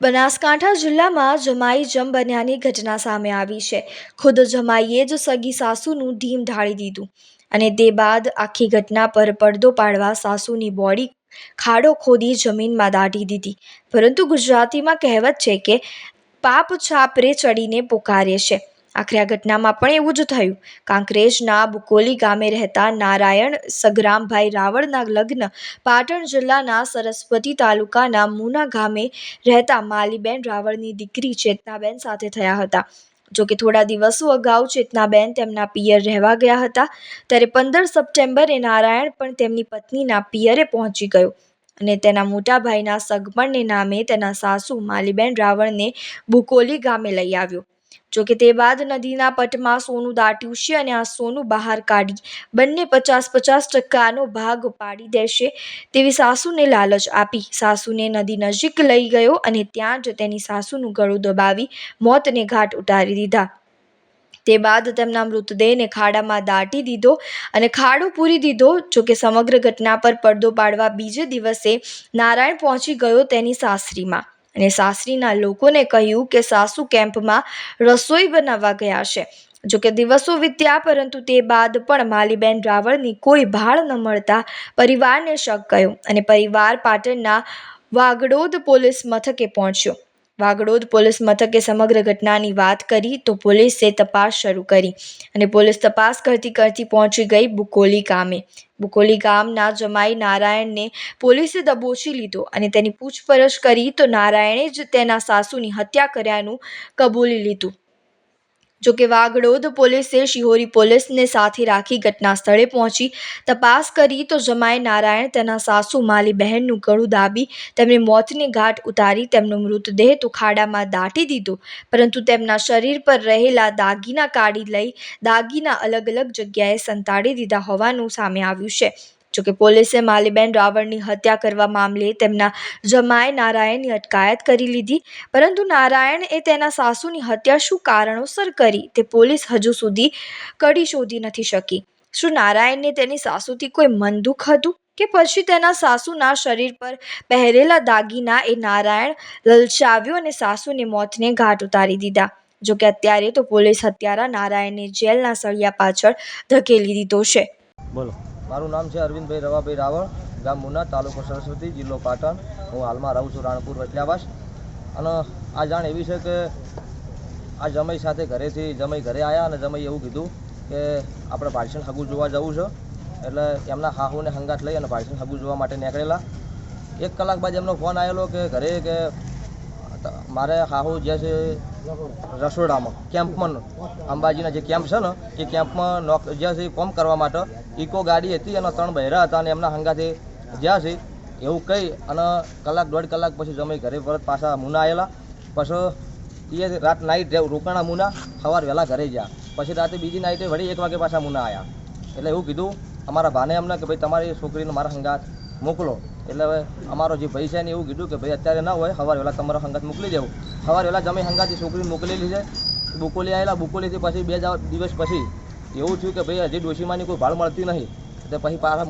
બનાસકાંઠા જિલ્લામાં જમાઈ જમ બન્યાની ઘટના સામે આવી છે। ખુદ જમાઈએ જ સગી સાસુનું ઢીમ ઢાળી દીધું અને તે બાદ આખી ઘટના પર પડદો પાડવા સાસુની બોડી ખાડો ખોદી જમીનમાં દાટી દીધી। પરંતુ ગુજરાતીમાં કહેવત છે કે પાપ છાપરે ચડીને પોકારે છે। આખરે આ ઘટનામાં પણ એવું જ થયું। કાંકરેજના બુકોલી ગામે રહેતા નારાયણ સગરામભાઈ રાવળના લગ્ન પાટણ જિલ્લાના સરસ્વતી તાલુકાના મુના ગામે રહેતા માલીબેન રાવળની દીકરી ચેતનાબેન સાથે થયા હતા। જોકે થોડા દિવસો અગાઉ ચેતનાબેન તેમના પિયર રહેવા ગયા હતા, ત્યારે 15 સપ્ટેમ્બરે નારાયણ પણ તેમની પત્નીના પિયરે પહોંચી ગયો અને તેના મોટા ભાઈના સગપણને નામે તેના સાસુ માલીબેન રાવળને બુકોલી ગામે લઈ આવ્યો। જોકે તે બાદ નદીના પટમાં સોનું દાટ્યું છે અને આ સોનું બહાર કાઢી બંને 50-50% ભાગ પાડી દેશે તેવી સાસુને લાલચ આપી સાસુને નદી નજીક લઈ ગયો અને ત્યાં જ તેની સાસુનું ગળું દબાવી મોતને ઘાટ ઉતારી દીધા। તે બાદ તેમના મૃતદેહને ખાડામાં દાટી દીધો અને ખાડો પૂરી દીધો। જોકે સમગ્ર ઘટના પર પડદો પાડવા બીજે દિવસે નારાયણ પહોંચી ગયો તેની સાસરીમાં અને સાસરીના લોકોને કહ્યું કે સાસુ કેમ્પમાં રસોઈ બનાવવા ગયા છે। જોકે દિવસો વીત્યા પરંતુ તે બાદ પણ માલીબેન રાવળની કોઈ ભાળ ન મળતા પરિવારને શક ગયો અને પરિવાર પાટણના વાગડોદ પોલીસ મથકે પહોંચ્યો। વાગડોદ પોલીસ મથકે સમગ્ર ઘટનાની વાત કરી તો પોલીસે તપાસ શરૂ કરી અને પોલીસ તપાસ કરતી પહોંચી ગઈ બુકોલી ગામે। બુકોલી ગામના જમાઈ નારાયણને પોલીસે દબોચી લીધો અને તેની પૂછપરછ કરી તો નારાયણે જ તેના સાસુની હત્યા કર્યાનું કબૂલી લીધું। જોકે વાગડોદ પોલીસે શિહોરી પોલીસને સાથે રાખી ઘટના સ્થળે પહોંચી તપાસ કરી તો જમાઈ નારાયણ તેના સાસુ માલીબહેનનું ગળું દાબી તેમને મોતને ઘાટ ઉતારી તેમનો મૃતદેહ તો ખાડામાં દાટી દીધો, પરંતુ તેમના શરીર પર રહેલા દાગીના કાઢી લઈ દાગીના અલગ અલગ જગ્યાએ સંતાડી દીધા હોવાનું સામે આવ્યું છે। જોકે પોલીસે માલીબેન રાવળની હત્યા કરવા મામલે તેમના જમાઈ નારાયણની અટકાયત કરી લીધી, પરંતુ નારાયણએ તેના સાસુની હત્યા શું કારણોસર કરી તે પોલીસ હજુ સુધી કડી શોધી નથી શકી। શું નારાયણને તેની સાસુથી કોઈ મન દુઃખ હતું કે પછી તેના સાસુના શરીર પર પહેરેલા દાગીના એ નારાયણ લલચાવ્યો અને સાસુને મોતને ઘાટ ઉતારી દીધા। જોકે અત્યારે તો પોલીસ હત્યારા નારાયણને જેલના સળિયા પાછળ ધકેલી દીધો છે। બોલો, મારું નામ છે અરવિંદભાઈ રવાભાઈ રાવળ, ગામ મુના, તાલુકો સરસ્વતી, જિલ્લો પાટણ। હું હાલમાં રહું છું રાણપુર વચલાવાસ। અને આ જાણ એવી છે કે આ જમાઈ સાથે ઘરેથી જમાઈ ઘરે આવ્યા અને જમાઈ એવું કીધું કે આપણે ભાઈસન હગું જોવા જવું છે, એટલે એમના હાહુને હંગાત લઈ અને ભાઈસન હગું જોવા માટે નીકળેલા। 1 કલાક બાદ એમનો ફોન આવેલો કે ઘરે કે મારે હાહુ જે છે રસોડામાં કેમ્પમાં અંબાજીના જે કેમ્પ છે ને એ કેમ્પમાં જ્યાં છે કોમ કરવા માટે ઇકો ગાડી હતી અને 3 બહેરા હતા અને એમના હંગાથી જ્યાં છે એવું કહી અને કલાક 1.5 કલાક પછી જમાઈ ઘરે પરત પાછા મુના આવેલા। પછી એ રાત નાઈટ રોકાણા મુના, સવાર વહેલા ઘરે ગયા। પછી રાતે બીજી નાઈટે વળી 1 વાગે પાછા મુના આવ્યા। એટલે એવું કીધું અમારા ભાને અમને કે ભાઈ તમારી છોકરીને મારા હંગાત મોકલો। એટલે હવે અમારો જે ભાઈ છે ને એવું કીધું કે ભાઈ અત્યારે ના હોય, સવાર વહેલા તમારો હંગાત મોકલી દેવું। સવાર વહેલા જમાઈ હંગાતથી છોકરીને મોકલેલી છે। બુકોલી આવેલા, બુકોલીથી પછી 2 દિવસ પછી એવું થયું કે ભાઈ હજી ડોશીમાની કોઈ ભાળ મળતી નહીં, એટલે પછી પાછા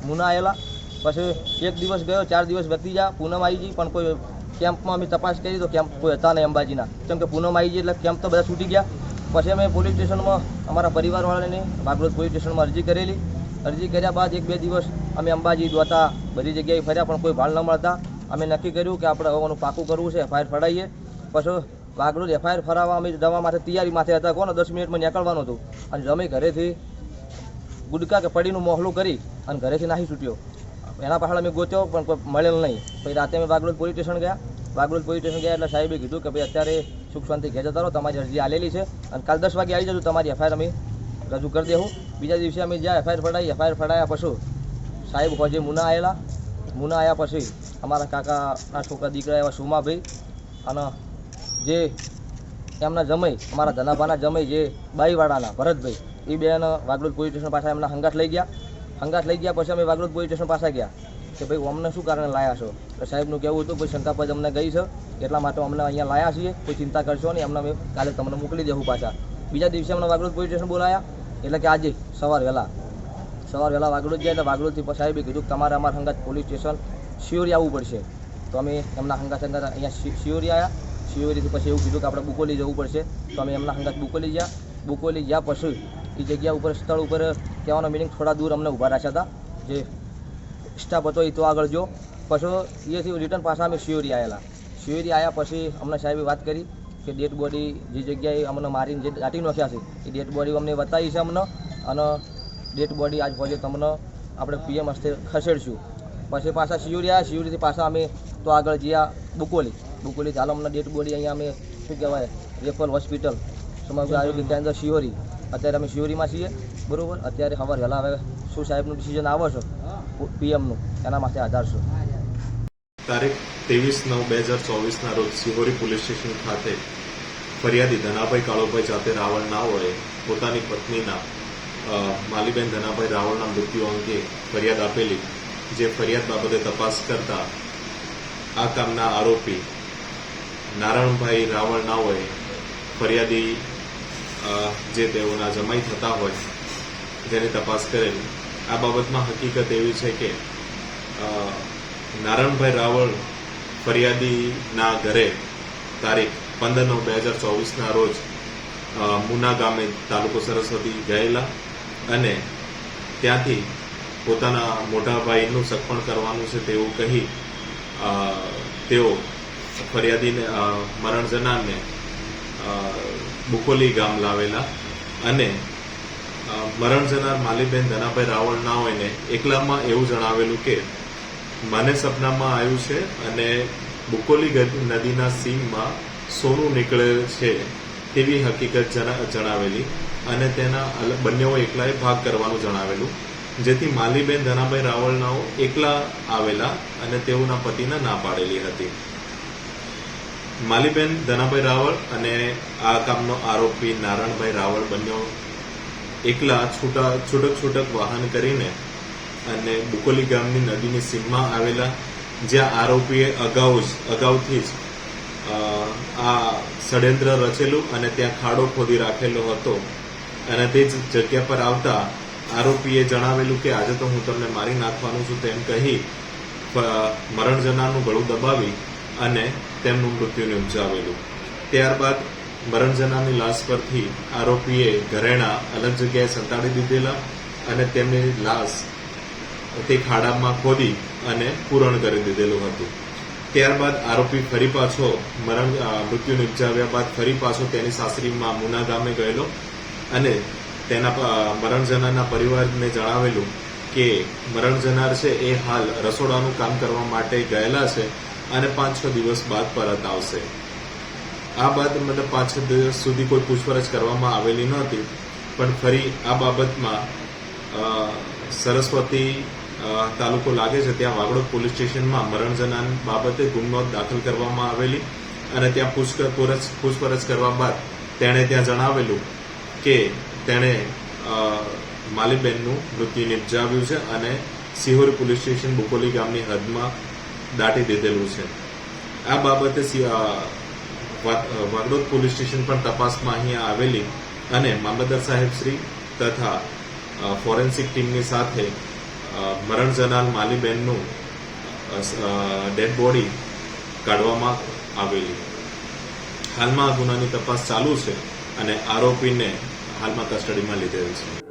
મુના આવેલા। પછી 1 દિવસ ગયો, 4 દિવસ વધી ગયા, પૂનમ આવી ગઈ પણ કોઈ કેમ્પમાં અમે તપાસ કરી તો કેમ્પ કોઈ હતા નહીં અંબાજીના, કેમ કે પૂનમ આવી ગઈ એટલે કેમ્પ તો બધા છૂટી ગયા। પછી અમે પોલીસ સ્ટેશનમાં અમારા પરિવારવાળાને વાગડોદ પોલીસ સ્ટેશનમાં અરજી કરેલી। અરજી કર્યા બાદ 1-2 દિવસ અમે અંબાજી દોતા બધી જગ્યાએ ફર્યા પણ કોઈ ભાળ ન મળતા અમે નક્કી કર્યું કે આપણે હવાનું પાકું કરવું છે, FIR ફડાવીએ। પછી વાગડોદ FIR ફરાવવા અમે જવા માટે તૈયારી માથે હતા, કોને 10 મિનિટમાં નીકળવાનું હતું અને જમી ઘરેથી ગુડકા કે પડીનું મોહલું કરી અને ઘરેથી નાહી છૂટ્યો। એના પાછળ અમે ગોત્યો પણ કોઈ મળેલ નહીં। પછી રાતે અમે વાગડોદ પોલીસ સ્ટેશન ગયા। વાગડોદ પોલીસ સ્ટેશન ગયા એટલે સાહેબે કીધું કે ભાઈ અત્યારે સુખ શાંતિ ઘેર જતા રહો, તમારી અરજી આલેલી છે અને કાલ 10 વાગે આવી જજો, તમારી FIR અમે રજૂ કરી દેવું। બીજા દિવસે અમે જ્યાં FIR ફડાયા પછી સાહેબ હોજે મુના આવેલા। મુના આવ્યા પછી અમારા કાકાના છોકરા દીકરા એવા સુમાભાઈ અને જે એમના જમાઈ અમારા ધનાભાના જમાઈ જે બાઈવાડાના ભરતભાઈ એ બેન વાગડોદ પોલીસ સ્ટેશન પાછા એમના હંગાત લઈ ગયા। હંગાત લઈ ગયા પછી અમે વાગડોદ પોલીસ સ્ટેશન પાછા ગયા કે ભાઈ અમને શું કારણે લાયા છો? તો સાહેબનું કહેવું હતું ભાઈ શંકાપદ અમને ગઈ છે એટલા માટે અમને અહીંયા લાયા છીએ, કોઈ ચિંતા કરશો નહીં, અમને અમે કાલે તમને મોકલી દેવું પાછા। બીજા દિવસે અમને વાગડોદ પોલીસ સ્ટેશન બોલાયા એટલે કે આજે સવાર વહેલા વાગડોદ ગયા એટલે વાગડોદથી સાહેબે કીધું કે તમારે અમારા હંગાત પોલીસ સ્ટેશન શિયોરી આવવું પડશે। તો અમે એમના હંગાત અંદર અહીંયા શિયોરી આવ્યા. શિયોરીથી પછી એવું કીધું કે આપણે બુકોલી જવું પડશે. તો અમે એમના હંગાત બુકોલી ગયા. બુકોલી ગયા પછી એ જગ્યા ઉપર સ્થળ ઉપર કહેવાનો મિનિંગ થોડા દૂર અમને ઊભા રાખ્યા હતા. જે સ્ટાફ હતો એ તો આગળ જો. પછી અહીંયાથી રિટર્ન પાછા અમે શિયોરી આવેલા. શિયોરી આવ્યા પછી અમને સાહેબે વાત કરી કે ડેડ બોડી જે જગ્યાએ અમને મારીને જે દાટી નાખ્યા છે એ ડેડ બોડી અમને બતાવી છે અમને. અને ડેડ બોડી આજ પહોંચે તમને આપણે પીએમ હસ્તે ખસેડશું. પછી પાછા શિયોરી આવ્યા. શિયોરીથી પાછા અમે તો આગળ ગયા બુકોલી ચાલો અમને ડેડ બોડી અહીંયા અમે શું કહેવાય રેફરલ હોસ્પિટલ સમગ્ર આરોગ્ય કેન્દ્ર શિયોરી. અત્યારે અમે શિયોરીમાં છીએ બરાબર. અત્યારે ખબર વહેલા હવે શું સાહેબનું ડિસિઝન આવે છે પીએમનું એના માટે આધાર છે. તારીખ 23/9/2024 રોજ સિહોરી પોલીસ સ્ટેશન ખાતે ફરિયાદી ધનાભાઈ કાળુભાઈ જાતે રાવળ ના હોય પોતાની પત્નીના માલીબેન ધનાભાઈ રાવળના મૃત્યુ અંગે ફરિયાદ આપેલી. જે ફરિયાદ બાબતે તપાસ કરતા આ કામના આરોપી નારાયણભાઈ રાવળ ના હોય ફરિયાદી જે તેઓના જમાઈ થતા હોય જેની તપાસ કરેલ. આ બાબતમાં હકીકત એવી છે કે નારાયણભાઈ રાવળ ફરિયાદીના ઘરે તારીખ 15/9/2024 રોજ મુના ગામે તાલુકો સરસ્વતી ગયેલા અને ત્યાંથી પોતાના મોટા ભાઈનું સગપણ કરવાનું છે તેવું કહી તેઓ ફરિયાદીને મરણ જનારને બુકોલી ગામ લાવેલા અને મરણ જનાર માલીબેન ધનાભાઈ રાવળ ના હોયને એકલામાં એવું જણાવેલું કે મને સપનામાં આવ્યું છે અને બુકોલી નદીના સીમમાં સોનું નીકળે છે તેવી હકીકત જણાવેલી અને તેના બંનેઓ એકલાએ ભાગ કરવાનું જણાવેલું. જેથી માલીબેન ધનાભાઈ રાવળનાઓ એકલા આવેલા અને તેઓના પતિને ના પાડેલી હતી. માલીબેન ધનાભાઈ રાવળ અને આ કામનો આરોપી નારાયણભાઈ રાવળ બંને એકલા છૂટક વાહન કરીને અને બુકોલી ગામની નદીની સીમમાં આવેલા, જ્યાં આરોપીએ અગાઉથી જ આ ષડયંત્ર રચેલું અને ત્યાં ખાડો ખોદી રાખેલો હતો. અને તે જ જગ્યા પર આવતા આરોપીએ જણાવેલું કે આજે તો હું તમને મારી નાખવાનું છું તેમ કહી મરણ જનારનું ગળું દબાવી અને તેમનું મૃત્યુ નિપજાવેલું. ત્યારબાદ મરણ જનારની લાશ પરથી આરોપીએ ઘરેણા અલગ જગ્યાએ સંતાડી દીધેલા અને તેમની લાશ તે ખાડામાં ખોદી અને પૂરણ કરી દીધેલું હતું. ત્યારબાદ આરોપી ફરી પાછો મૃત્યુ નિપજાવ્યા બાદ ફરી પાછો તેની સાસરીમાં મુના ગામે ગયેલો અને તેના મરણ જનારના પરિવારને જણાવેલું કે મરણ જનાર છે એ હાલ રસોડાનું કામ કરવા માટે ગયેલા છે અને 5-6 દિવસ બાદ પરત આવશે. આ બાદ 5-6 દિવસ સુધી કોઈ પૂછપરછ કરવામાં આવેલી નહોતી, પણ ફરી આ બાબતમાં સરસ્વતી તાલુકો લાગે છે ત્યાં વાગડોદ પોલીસ સ્ટેશનમાં મરણ જનાર બાબતે ગુનો દાખલ કરવામાં આવેલી અને ત્યાં પૂછપરછ કરવા બાદ તેણે ત્યાં જણાવેલું કે તેણે માલીબેનનું મૃત્યુ નિપજાવ્યું છે અને સિહોરી પોલીસ સ્ટેશન બુકોલી ગામની હદમાં દાટી દીધેલું છે. આ બાબતે વાગડોદ પોલીસ સ્ટેશન પણ તપાસમાં અહીંયા આવેલી અને મામલતદાર સાહેબશ્રી તથા ફોરેન્સિક ટીમની સાથે મરણ જનાર માલીબેનનું ડેડ બોડી કાઢવામાં આવેલી. હાલમાં આ ગુનાની તપાસ ચાલુ છે અને આરોપીને હાલમાં કસ્ટડીમાં લીધેલ છે.